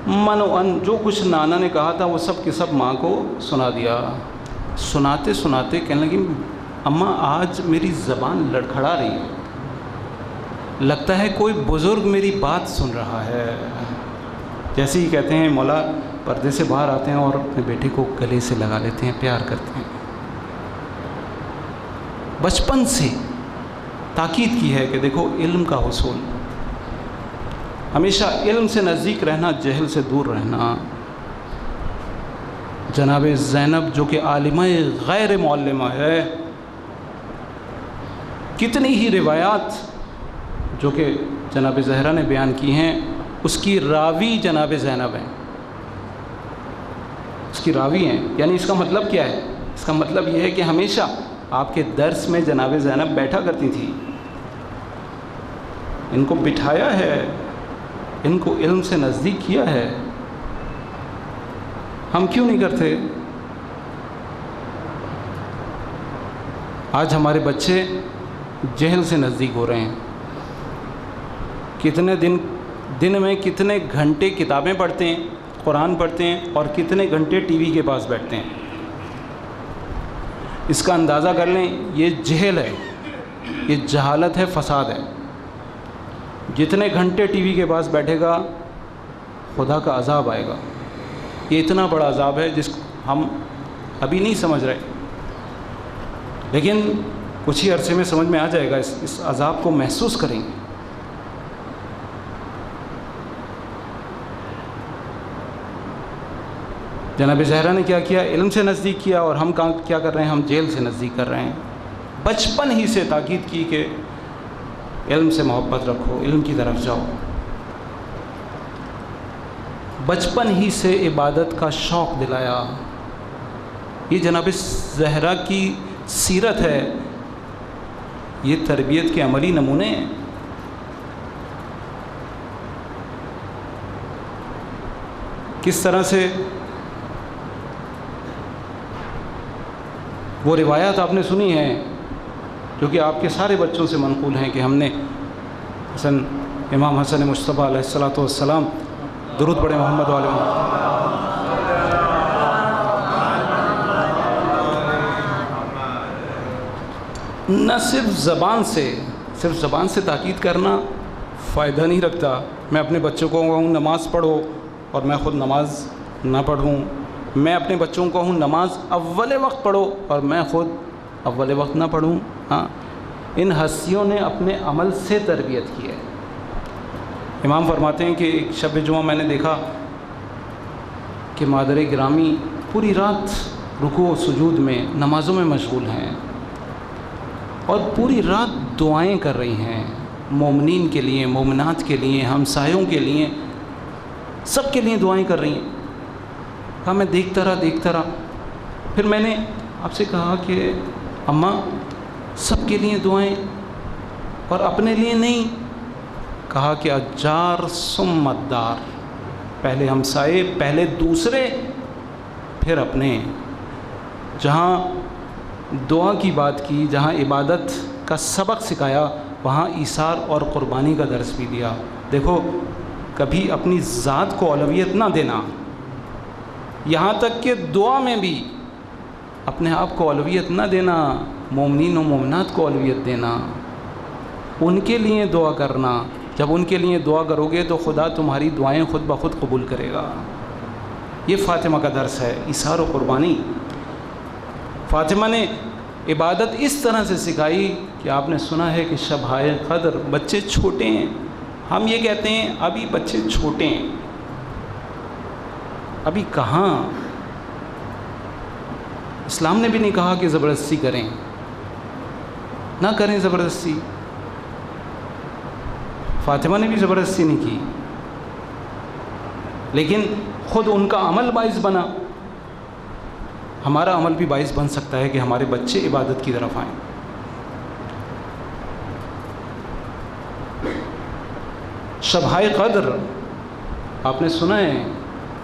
من و ان جو کچھ نانا نے کہا تھا وہ سب کے سب ماں کو سنا دیا۔ سناتے سناتے کہنے لگی اماں آج میری زبان لڑکھڑا رہی ہے، لگتا ہے کوئی بزرگ میری بات سن رہا ہے۔ جیسے ہی کہتے ہیں مولا پردے سے باہر آتے ہیں اور اپنے بیٹے کو گلے سے لگا لیتے ہیں، پیار کرتے ہیں۔ بچپن سے تاکید کی ہے کہ دیکھو علم کا حصول، ہمیشہ علم سے نزدیک رہنا، جہل سے دور رہنا۔ جناب زینب جو کہ عالمہ غیر معلمہ ہے، کتنی ہی روایات جو کہ جناب زہرا نے بیان کی ہیں اس کی راوی جناب زینب ہیں، اس کی راوی ہیں۔ یعنی اس کا مطلب کیا ہے؟ اس کا مطلب یہ ہے کہ ہمیشہ آپ کے درس میں جناب زینب بیٹھا کرتی تھی، ان کو بٹھایا ہے، ان کو علم سے نزدیک کیا ہے۔ ہم کیوں نہیں کرتے؟ آج ہمارے بچے جہل سے نزدیک ہو رہے ہیں۔ کتنے دن میں کتنے گھنٹے کتابیں پڑھتے ہیں، قرآن پڑھتے ہیں، اور کتنے گھنٹے ٹی وی کے پاس بیٹھتے ہیں۔ اس کا اندازہ کر لیں، یہ جہل ہے، یہ جہالت ہے، فساد ہے۔ جتنے گھنٹے ٹی وی کے پاس بیٹھے گا خدا کا عذاب آئے گا۔ یہ اتنا بڑا عذاب ہے جس کو ہم ابھی نہیں سمجھ رہے، لیکن کچھ ہی عرصے میں سمجھ میں آ جائے گا، اس عذاب کو محسوس کریں گے۔ جناب زہرا نے کیا کیا؟ علم سے نزدیک کیا، اور ہم کیا کر رہے ہیں؟ ہم جیل سے نزدیک کر رہے ہیں۔ بچپن ہی سے تاکید کی کہ علم سے محبت رکھو، علم کی طرف جاؤ۔ بچپن ہی سے عبادت کا شوق دلایا۔ یہ جناب زہرا کی سیرت ہے، یہ تربیت کے عملی نمونے ہیں۔ کس طرح سے وہ روایات آپ نے سنی ہیں جو کہ آپ کے سارے بچوں سے منقول ہیں کہ ہم نے امام حسن مصطفیٰ علیہ الصلوۃ والسلام، درود پڑھیں محمد والے محمد۔ نہ صرف زبان سے تاکید کرنا فائدہ نہیں رکھتا۔ میں اپنے بچوں کو کہوں نماز پڑھو اور میں خود نماز نہ پڑھوں، میں اپنے بچوں کو کہوں نماز اول وقت پڑھو اور میں خود اول وقت نہ پڑھوں۔ ہاں، ان ہستیوں نے اپنے عمل سے تربیت کی ہے۔ امام فرماتے ہیں کہ ایک شب جمعہ میں نے دیکھا کہ مادر گرامی پوری رات رکوع و سجود میں، نمازوں میں مشغول ہیں اور پوری رات دعائیں کر رہی ہیں۔ مومنین کے لیے، مومنات کے لیے، ہمسایوں کے لیے، سب کے لیے دعائیں کر رہی ہیں۔ کہا میں دیکھتا رہا۔ پھر میں نے آپ سے کہا کہ اماں سب کے لیے دعائیں اور اپنے لیے نہیں؟ کہا کہ اجار ثم الدار، پہلے ہمسائے، پہلے دوسرے، پھر اپنے۔ جہاں دعا کی بات کی، جہاں عبادت کا سبق سکھایا، وہاں ایثار اور قربانی کا درس بھی دیا۔ دیکھو کبھی اپنی ذات کو اولویت نہ دینا، یہاں تک کہ دعا میں بھی اپنے آپ کو اولویت نہ دینا، مومنین و مومنات کو اولویت دینا، ان کے لیے دعا کرنا۔ جب ان کے لیے دعا کرو گے تو خدا تمہاری دعائیں خود بخود قبول کرے گا۔ یہ فاطمہ کا درس ہے، ایثار و قربانی۔ فاطمہ نے عبادت اس طرح سے سکھائی کہ آپ نے سنا ہے کہ شبائے قدر، بچے چھوٹے ہیں، ہم یہ کہتے ہیں ابھی بچے چھوٹے ہیں، ابھی کہاں؟ اسلام نے بھی نہیں کہا کہ زبردستی کریں، نہ کریں زبردستی۔ فاطمہ نے بھی زبردستی نہیں کی، لیکن خود ان کا عمل باعث بنا۔ ہمارا عمل بھی باعث بن سکتا ہے کہ ہمارے بچے عبادت کی طرف آئیں۔ شبائے قدر آپ نے سنا ہے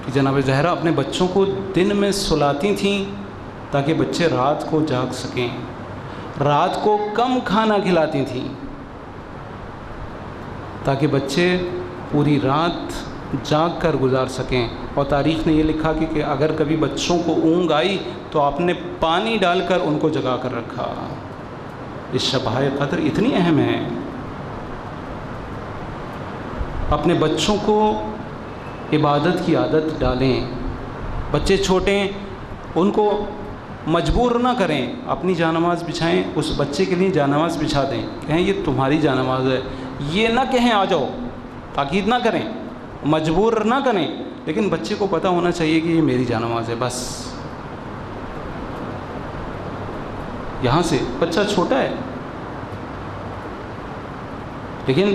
کہ جناب زہرا اپنے بچوں کو دن میں سلاتی تھیں تاکہ بچے رات کو جاگ سکیں، رات کو کم کھانا کھلاتی تھیں تاکہ بچے پوری رات جاگ کر گزار سکیں۔ اور تاریخ نے یہ لکھا کہ اگر کبھی بچوں کو اونگ آئی تو آپ نے پانی ڈال کر ان کو جگا کر رکھا۔ یہ شبائے قدر اتنی اہم ہے۔ اپنے بچوں کو عبادت کی عادت ڈالیں۔ بچے چھوٹے ہیں، ان کو مجبور نہ کریں، اپنی جانماز بچھائیں، اس بچے کے لیے جانماز بچھا دیں، کہیں یہ تمہاری جانماز ہے، یہ نہ کہیں آ جاؤ، تاکید نہ کریں، مجبور نہ کریں، لیکن بچے کو پتہ ہونا چاہیے کہ یہ میری جانماز ہے بس۔ یہاں سے بچہ چھوٹا ہے، لیکن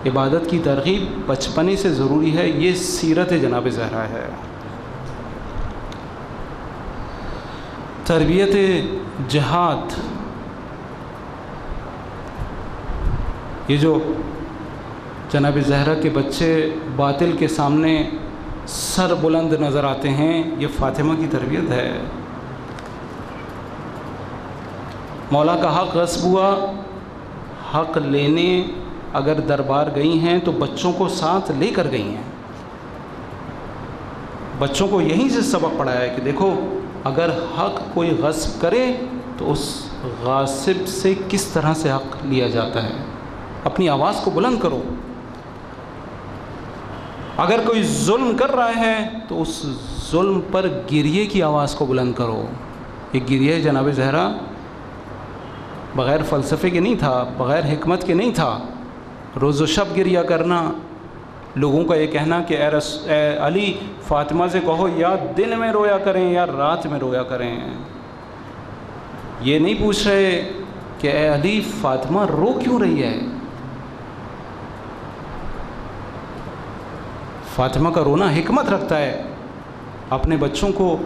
عبادت کی ترغیب بچپنے سے ضروری ہے۔ یہ سیرت جناب زہرا ہے۔ تربیت جہاد، یہ جو جناب زہرا کے بچے باطل کے سامنے سر بلند نظر آتے ہیں، یہ فاطمہ کی تربیت ہے۔ مولا کا حق غصب ہوا، حق لینے اگر دربار گئی ہیں تو بچوں کو ساتھ لے کر گئی ہیں۔ بچوں کو یہیں سے سبق پڑھایا ہے کہ دیکھو اگر حق کوئی غصب کرے تو اس غاصب سے کس طرح سے حق لیا جاتا ہے، اپنی آواز کو بلند کرو۔ اگر کوئی ظلم کر رہا ہے تو اس ظلم پر گریے کی آواز کو بلند کرو۔ یہ گریہ جناب زہرا بغیر فلسفے کے نہیں تھا، بغیر حکمت کے نہیں تھا۔ روز و شب گریہ کرنا، لوگوں کا یہ کہنا کہ اے علی فاطمہ سے کہو یا دن میں رویا کریں یا رات میں رویا کریں، یہ نہیں پوچھ رہے کہ اے علی فاطمہ رو کیوں رہی ہے۔ فاطمہ کا رونا حکمت رکھتا ہے۔ اپنے بچوں کو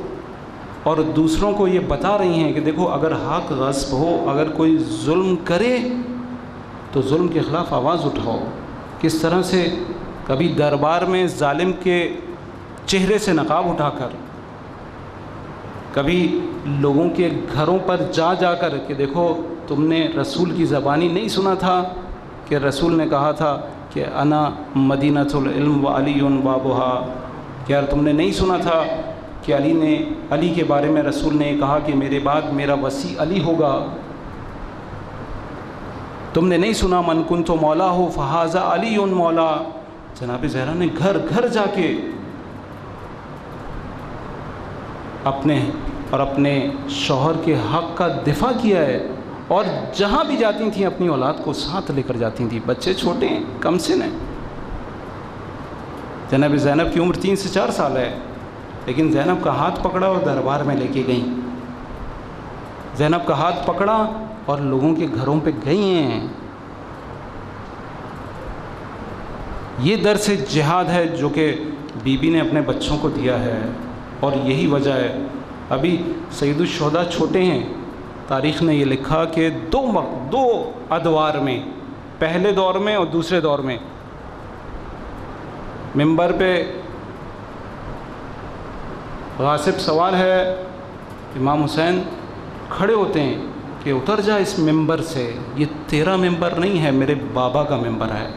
اور دوسروں کو یہ بتا رہی ہیں کہ دیکھو اگر حق غصب ہو، اگر کوئی ظلم کرے تو ظلم کے خلاف آواز اٹھاؤ۔ کس طرح سے کبھی دربار میں ظالم کے چہرے سے نقاب اٹھا کر، کبھی لوگوں کے گھروں پر جا جا کر کہ دیکھو تم نے رسول کی زبانی نہیں سنا تھا کہ رسول نے کہا تھا کہ انا مدینۃ العلم و علی بابھا، کیا تم نے نہیں سنا تھا کہ علی کے بارے میں رسول نے کہا کہ میرے بعد میرا وصی علی ہوگا؟ تم نے نہیں سنا من کنت مولا ہو فہذا علی مولا؟ جناب زہرا نے گھر گھر جا کے اپنے شوہر کے حق کا دفاع کیا ہے، اور جہاں بھی جاتی تھیں اپنی اولاد کو ساتھ لے کر جاتی تھیں۔ بچے چھوٹے ہیں، کم سن ہیں۔ جناب زینب کی عمر 3 سے 4 سال ہے، لیکن زینب کا ہاتھ پکڑا اور دربار میں لے کے گئیں۔ زینب کا ہاتھ پکڑا اور لوگوں کے گھروں پہ گئی ہیں۔ یہ درس جہاد ہے جو کہ بی بی نے اپنے بچوں کو دیا ہے، اور یہی وجہ ہے ابھی سید الشہداء چھوٹے ہیں، تاریخ نے یہ لکھا کہ دو ادوار میں، پہلے دور میں اور دوسرے دور میں، ممبر پہ غاصب سوار ہے، امام حسین کھڑے ہوتے ہیں کہ اتر جا اس ممبر سے، یہ تیرا ممبر نہیں ہے، میرے بابا کا ممبر ہے۔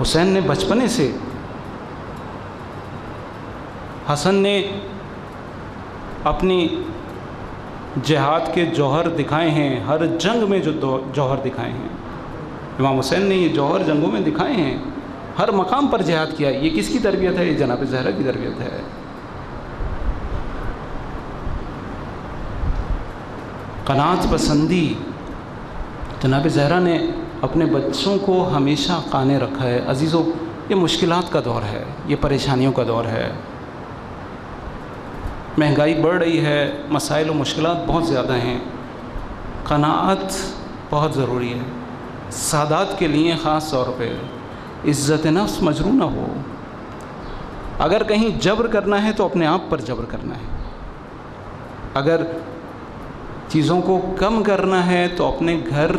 حسین نے بچپنے سے، حسن نے اپنی جہاد کے جوہر دکھائے ہیں، ہر جنگ میں جو جوہر دکھائے ہیں، امام حسین نے یہ جوہر جنگوں میں دکھائے ہیں، ہر مقام پر جہاد کیا۔ یہ کس کی تربیت ہے؟ یہ جناب زہرا کی تربیت ہے۔ قناعت پسندی، جناب زہرا نے اپنے بچوں کو ہمیشہ قانے رکھا ہے۔ عزیزو، یہ مشکلات کا دور ہے، یہ پریشانیوں کا دور ہے، مہنگائی بڑھ رہی ہے، مسائل و مشکلات بہت زیادہ ہیں، قناعت بہت ضروری ہے۔ سادات کے لیے خاص طور پہ عزت نفس مجروح نہ ہو۔ اگر کہیں جبر کرنا ہے تو اپنے آپ پر جبر کرنا ہے، اگر چیزوں کو کم کرنا ہے تو اپنے گھر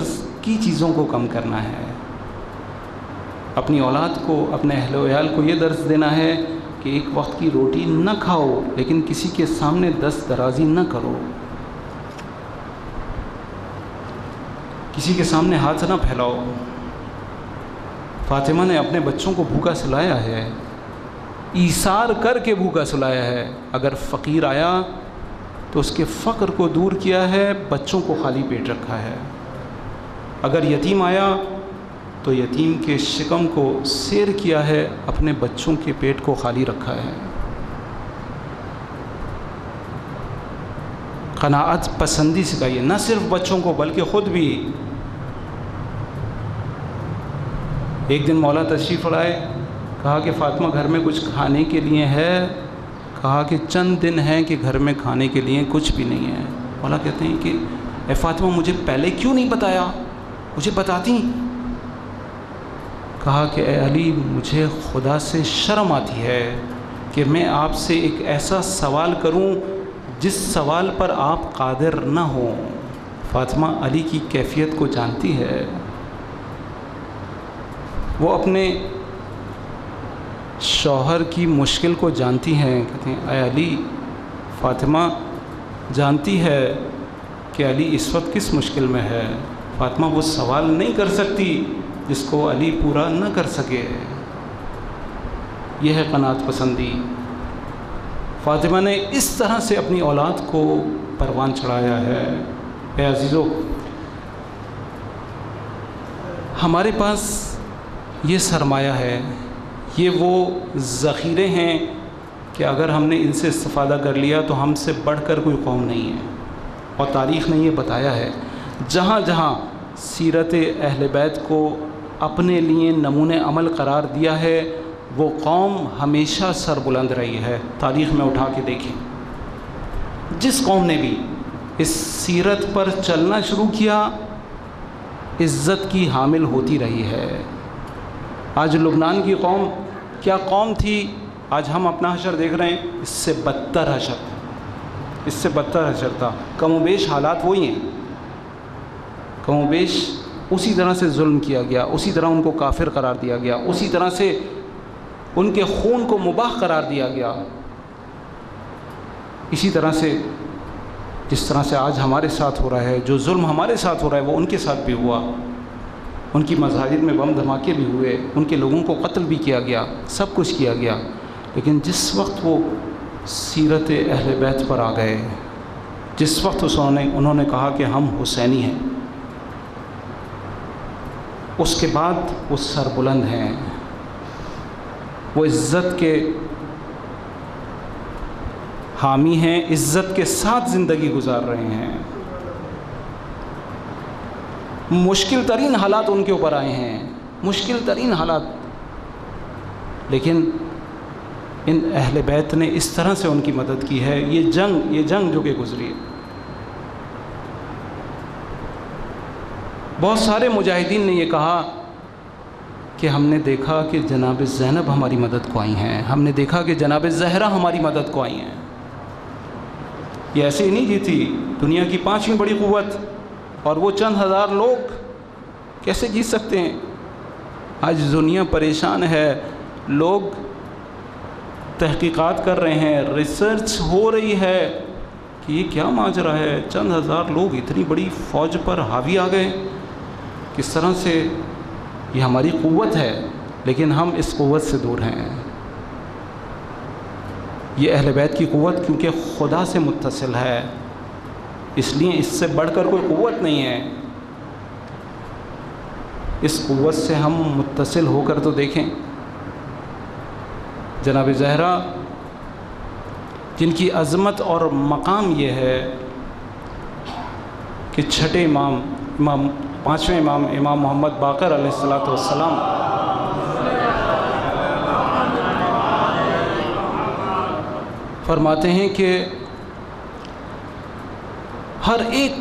کی چیزوں کو کم کرنا ہے، اپنی اولاد کو، اپنے اہل و عیال کو یہ درس دینا ہے کہ ایک وقت کی روٹی نہ کھاؤ، لیکن کسی کے سامنے دست درازی نہ کرو، کسی کے سامنے ہاتھ نہ پھیلاؤ۔ فاطمہ نے اپنے بچوں کو بھوکا سلایا ہے، ایثار کر کے بھوکا سلایا ہے۔ اگر فقیر آیا تو اس کے فقر کو دور کیا ہے، بچوں کو خالی پیٹ رکھا ہے۔ اگر یتیم آیا تو یتیم کے شکم کو سیر کیا ہے، اپنے بچوں کے پیٹ کو خالی رکھا ہے۔ قناعت پسندی سکھائیے، نہ صرف بچوں کو بلکہ خود بھی۔ ایک دن مولا تشریف لائے، کہا کہ فاطمہ گھر میں کچھ کھانے کے لیے ہے؟ کہا کہ چند دن ہیں کہ گھر میں کھانے کے لیے کچھ بھی نہیں ہے۔ مولا کہتے ہیں کہ اے فاطمہ مجھے پہلے کیوں نہیں بتایا، مجھے بتاتی۔ کہا کہ اے علی مجھے خدا سے شرم آتی ہے کہ میں آپ سے ایک ایسا سوال کروں جس سوال پر آپ قادر نہ ہوں۔ فاطمہ علی کی کیفیت کو جانتی ہے، وہ اپنے شوہر کی مشکل کو جانتی ہیں۔ کہتے ہیں اے علی، فاطمہ جانتی ہے کہ علی اس وقت کس مشکل میں ہے، فاطمہ وہ سوال نہیں کر سکتی جس کو علی پورا نہ کر سکے۔ یہ ہے قناعت پسندی۔ فاطمہ نے اس طرح سے اپنی اولاد کو پروان چڑھایا ہے۔ اے عزیزو، ہمارے پاس یہ سرمایہ ہے، یہ وہ ذخیرے ہیں کہ اگر ہم نے ان سے استفادہ کر لیا تو ہم سے بڑھ کر کوئی قوم نہیں ہے۔ اور تاریخ نے یہ بتایا ہے، جہاں جہاں سیرت اہل بیت کو اپنے لیے نمونِ عمل قرار دیا ہے، وہ قوم ہمیشہ سربلند رہی ہے۔ تاریخ میں اٹھا کے دیکھیں، جس قوم نے بھی اس سیرت پر چلنا شروع کیا، عزت کی حامل ہوتی رہی ہے۔ آج لبنان کی قوم کیا قوم تھی، آج ہم اپنا حشر دیکھ رہے ہیں، اس سے بدتر حشر تھا، اس سے بدتر حشر تھا۔ کم و بیش حالات وہی ہیں، کم و بیش اسی طرح سے ظلم کیا گیا، اسی طرح ان کو کافر قرار دیا گیا، اسی طرح سے ان کے خون کو مباح قرار دیا گیا، اسی طرح سے جس طرح سے آج ہمارے ساتھ ہو رہا ہے، جو ظلم ہمارے ساتھ ہو رہا ہے وہ ان کے ساتھ بھی ہوا۔ ان کی مساجد میں بم دھماکے بھی ہوئے، ان کے لوگوں کو قتل بھی کیا گیا، سب کچھ کیا گیا، لیکن جس وقت وہ سیرت اہل بیت پر آ گئے، جس وقت انہوں نے کہا کہ ہم حسینی ہیں، اس کے بعد وہ سربلند ہیں، وہ عزت کے حامی ہیں، عزت کے ساتھ زندگی گزار رہے ہیں۔ مشکل ترین حالات ان کے اوپر آئے ہیں، مشکل ترین حالات، لیکن ان اہل بیت نے اس طرح سے ان کی مدد کی ہے۔ یہ جنگ جو کہ گزری ہے، بہت سارے مجاہدین نے یہ کہا کہ ہم نے دیکھا کہ جناب زینب ہماری مدد کو آئی ہیں، ہم نے دیکھا کہ جناب زہرا ہماری مدد کو آئی ہیں۔ یہ ایسے ہی نہیں جیتی، دنیا کی 5ویں بڑی قوت، اور وہ چند ہزار لوگ کیسے جیت سکتے ہیں؟ آج دنیا پریشان ہے، لوگ تحقیقات کر رہے ہیں، ریسرچ ہو رہی ہے کہ یہ کیا ماجرا ہے، چند ہزار لوگ اتنی بڑی فوج پر حاوی آ گئے، کس طرح سے یہ ہماری قوت ہے، لیکن ہم اس قوت سے دور ہیں۔ یہ اہل بیت کی قوت کیونکہ خدا سے متصل ہے، اس لیے اس سے بڑھ کر کوئی قوت نہیں ہے۔ اس قوت سے ہم متصل ہو کر تو دیکھیں، جناب زہرا جن کی عظمت اور مقام یہ ہے کہ چھٹے امام 5ویں امام محمد باقر علیہ السلام فرماتے ہیں کہ ہر ایک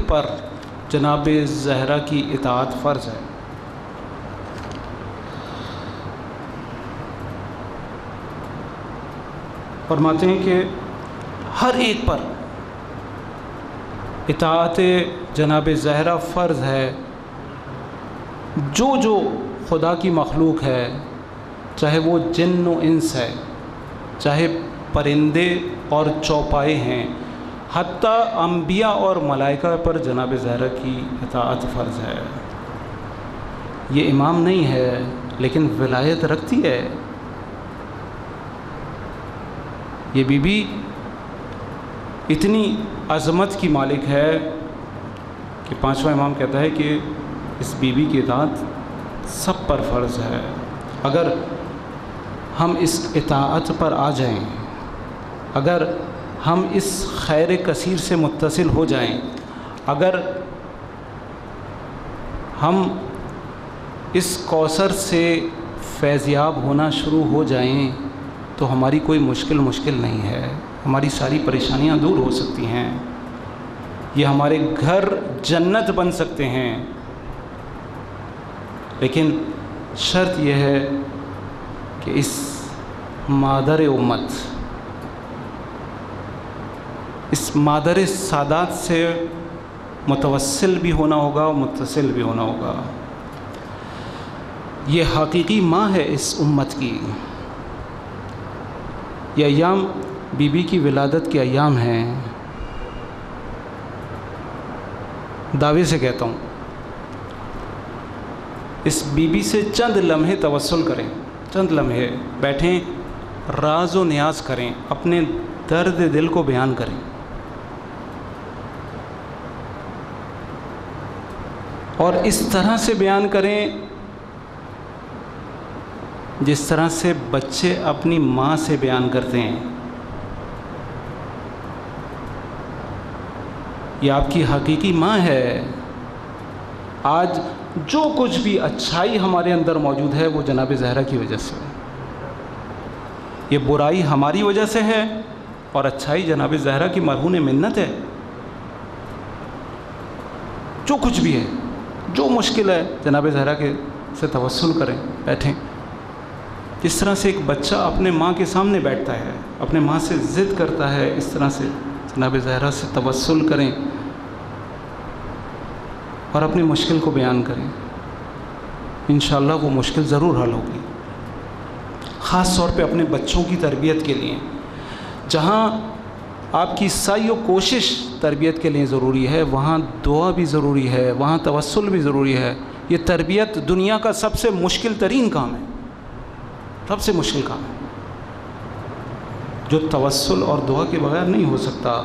پر جناب زہرا کی اطاعت فرض ہے۔ فرماتے ہیں کہ ہر ایک پر اطاعت جناب زہرا فرض ہے، جو خدا کی مخلوق ہے، چاہے وہ جن و انس ہے، چاہے پرندے اور چوپائے ہیں، حتیٰ انبیاء اور ملائکہ پر جناب زہرا کی اطاعت فرض ہے۔ یہ امام نہیں ہے لیکن ولایت رکھتی ہے۔ یہ بی بی اتنی عظمت کی مالک ہے کہ 5واں امام کہتا ہے کہ اس بی بی کی اطاعت سب پر فرض ہے۔ اگر ہم اس اطاعت پر آ جائیں، اگر ہم اس خیر کثیر سے متصل ہو جائیں، اگر ہم اس کوثر سے فیضیاب ہونا شروع ہو جائیں تو ہماری کوئی مشکل نہیں ہے، ہماری ساری پریشانیاں دور ہو سکتی ہیں، یہ ہمارے گھر جنت بن سکتے ہیں۔ لیکن شرط یہ ہے کہ اس مادر امت، اس مادر سادات سے متوسل بھی ہونا ہوگا اور متصل بھی ہونا ہوگا۔ یہ حقیقی ماں ہے اس امت کی۔ یہ ایام بی بی کی ولادت کے ایام ہیں۔ دعوے سے کہتا ہوں، اس بی بی سے چند لمحے توسل کریں، چند لمحے بیٹھیں، راز و نیاز کریں، اپنے درد دل کو بیان کریں، اور اس طرح سے بیان کریں جس طرح سے بچے اپنی ماں سے بیان کرتے ہیں۔ یہ آپ کی حقیقی ماں ہے۔ آج جو کچھ بھی اچھائی ہمارے اندر موجود ہے وہ جناب زہرا کی وجہ سے ہے۔ یہ برائی ہماری وجہ سے ہے اور اچھائی جناب زہرا کی مرہون منت ہے۔ جو کچھ بھی ہے، جو مشکل ہے، جناب زہرا کے سے توسل کریں، بیٹھیں۔ اس طرح سے ایک بچہ اپنے ماں کے سامنے بیٹھتا ہے، اپنے ماں سے ضد کرتا ہے، اس طرح سے جناب زہرا سے توسل کریں اور اپنی مشکل کو بیان کریں۔ انشاءاللہ وہ مشکل ضرور حل ہوگی۔ خاص طور پہ اپنے بچوں کی تربیت کے لیے، جہاں آپ کی سعی و کوشش تربیت کے لیے ضروری ہے، وہاں دعا بھی ضروری ہے، وہاں توسل بھی ضروری ہے۔ یہ تربیت دنیا کا سب سے مشکل ترین کام ہے، سب سے مشکل کام ہے، جو توسل اور دعا کے بغیر نہیں ہو سکتا۔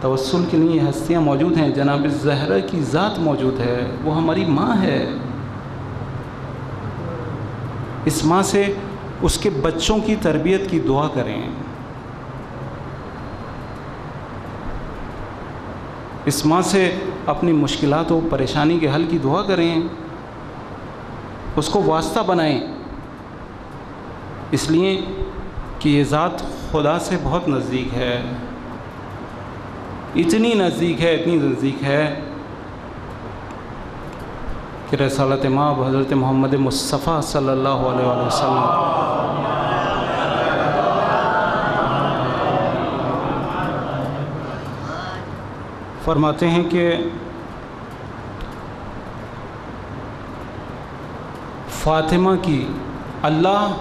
توسل کے لیے ہستیاں موجود ہیں، جناب زہرا کی ذات موجود ہے، وہ ہماری ماں ہے۔ اس ماں سے اس کے بچوں کی تربیت کی دعا کریں، اس ماں سے اپنی مشکلات و پریشانی کے حل کی دعا کریں، اس کو واسطہ بنائیں، اس لیے کہ یہ ذات خدا سے بہت نزدیک ہے۔ اتنی نزدیک ہے، اتنی نزدیک ہے کہ رسالت مآب حضرت محمد مصطفیٰ صلی اللہ علیہ وآلہ وسلم فرماتے ہیں کہ فاطمہ کی اللہ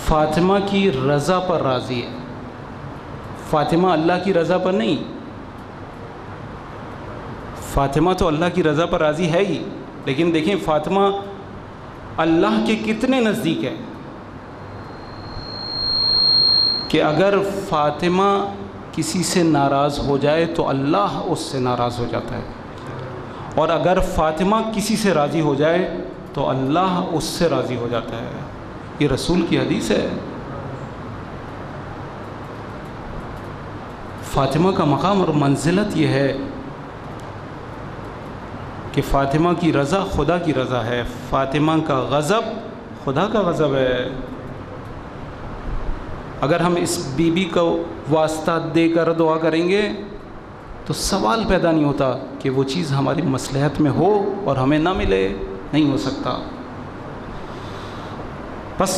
فاطمہ کی رضا پر راضی ہے۔ فاطمہ اللہ کی رضا پر نہیں، فاطمہ تو اللہ کی رضا پر راضی ہے ہی، لیکن دیکھیں فاطمہ اللہ کے کتنے نزدیک ہے کہ اگر فاطمہ کسی سے ناراض ہو جائے تو اللہ اس سے ناراض ہو جاتا ہے، اور اگر فاطمہ کسی سے راضی ہو جائے تو اللہ اس سے راضی ہو جاتا ہے۔ یہ رسول کی حدیث ہے۔ فاطمہ کا مقام اور منزلت یہ ہے کہ فاطمہ کی رضا خدا کی رضا ہے، فاطمہ کا غضب خدا کا غضب ہے۔ اگر ہم اس بی بی کو واسطہ دے کر دعا کریں گے تو سوال پیدا نہیں ہوتا کہ وہ چیز ہماری مصلحت میں ہو اور ہمیں نہ ملے، نہیں ہو سکتا۔ بس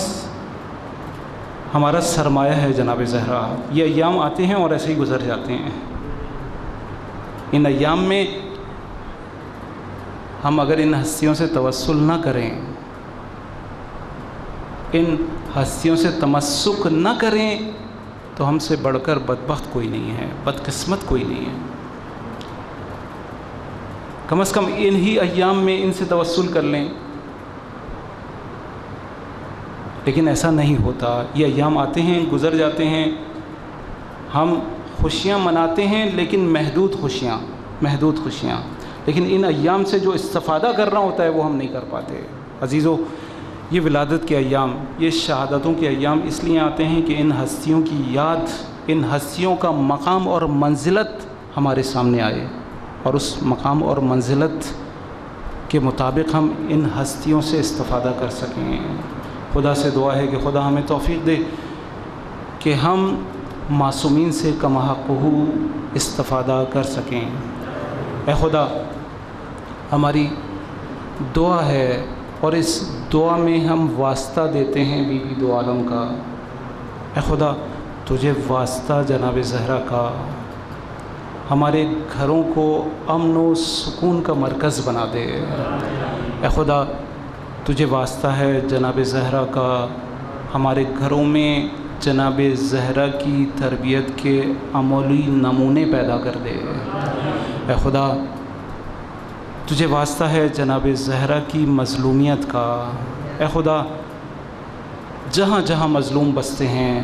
ہمارا سرمایہ ہے جناب زہرا۔ یہ ایام آتے ہیں اور ایسے ہی گزر جاتے ہیں۔ ان ایام میں ہم اگر ان ہستیوں سے توسل نہ کریں، ان ہستیوں سے تمسک نہ کریں، تو ہم سے بڑھ کر بدبخت کوئی نہیں ہے، بدقسمت کوئی نہیں ہے۔ کم از کم انہی ایام میں ان سے توسل کر لیں، لیکن ایسا نہیں ہوتا۔ یہ ایام آتے ہیں، گزر جاتے ہیں، ہم خوشیاں مناتے ہیں لیکن محدود خوشیاں، لیکن ان ایام سے جو استفادہ کرنا ہوتا ہے وہ ہم نہیں کر پاتے۔ عزیزو، یہ ولادت کے ایام، یہ شہادتوں کے ایام اس لیے آتے ہیں کہ ان ہستیوں کی یاد، ان ہستیوں کا مقام اور منزلت ہمارے سامنے آئے، اور اس مقام اور منزلت کے مطابق ہم ان ہستیوں سے استفادہ کر سکیں۔ خدا سے دعا ہے کہ خدا ہمیں توفیق دے کہ ہم معصومین سے کما حقہ استفادہ کر سکیں۔ اے خدا، ہماری دعا ہے اور اس دعا میں ہم واسطہ دیتے ہیں بی بی دو عالم کا۔ اے خدا، تجھے واسطہ جناب زہرا کا ہمارے گھروں کو امن و سکون کا مرکز بنا دے۔ اے خدا، تجھے واسطہ ہے جناب زہرا کا ہمارے گھروں میں جناب زہرا کی تربیت کے عملی نمونے پیدا کر دے۔ اے خدا، تجھے واسطہ ہے جناب زہرا کی مظلومیت کا۔ اے خدا، جہاں جہاں مظلوم بستے ہیں،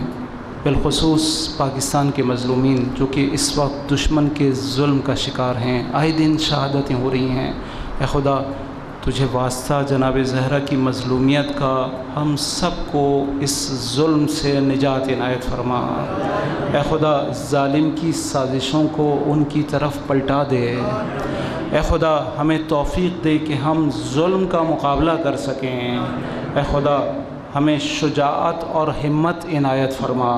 بالخصوص پاکستان کے مظلومین جو کہ اس وقت دشمن کے ظلم کا شکار ہیں، آئے دن شہادتیں ہو رہی ہیں، اے خدا تجھے واسطہ جناب زہرا کی مظلومیت کا ہم سب کو اس ظلم سے نجات عنایت فرما۔ اے خدا، ظالم کی سازشوں کو ان کی طرف پلٹا دے۔ اے خدا، ہمیں توفیق دے کہ ہم ظلم کا مقابلہ کر سکیں۔ اے خدا، ہمیں شجاعت اور ہمت عنایت فرما۔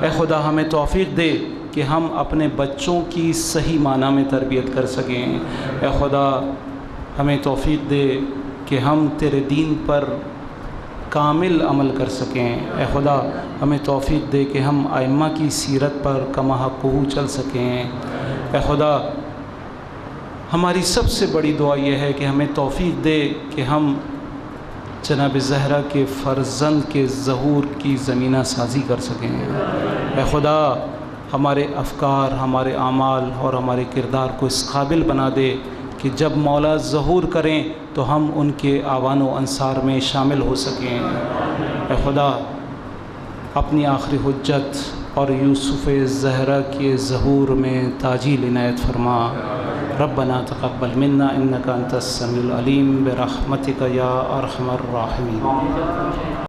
اے خدا، ہمیں توفیق دے کہ ہم اپنے بچوں کی صحیح معنی میں تربیت کر سکیں۔ اے خدا، ہمیں توفیق دے کہ ہم تیرے دین پر کامل عمل کر سکیں۔ اے خدا، ہمیں توفیق دے کہ ہم ائمہ کی سیرت پر کما حقہ چل سکیں۔ اے خدا، ہماری سب سے بڑی دعا یہ ہے کہ ہمیں توفیق دے کہ ہم جناب زہرا کے فرزند کے ظہور کی زمینہ سازی کر سکیں۔ اے خدا، ہمارے افکار، ہمارے اعمال اور ہمارے کردار کو اس قابل بنا دے کہ جب مولا ظہور کریں تو ہم ان کے اعوان و انصار میں شامل ہو سکیں۔ اے خدا، اپنی آخری حجت اور یوسف زہرا کے ظہور میں تاجیل عنایت فرما۔ ربنا تقبل منا انک انت السمیع العلیم برحمتک یا ارحم الراحمین۔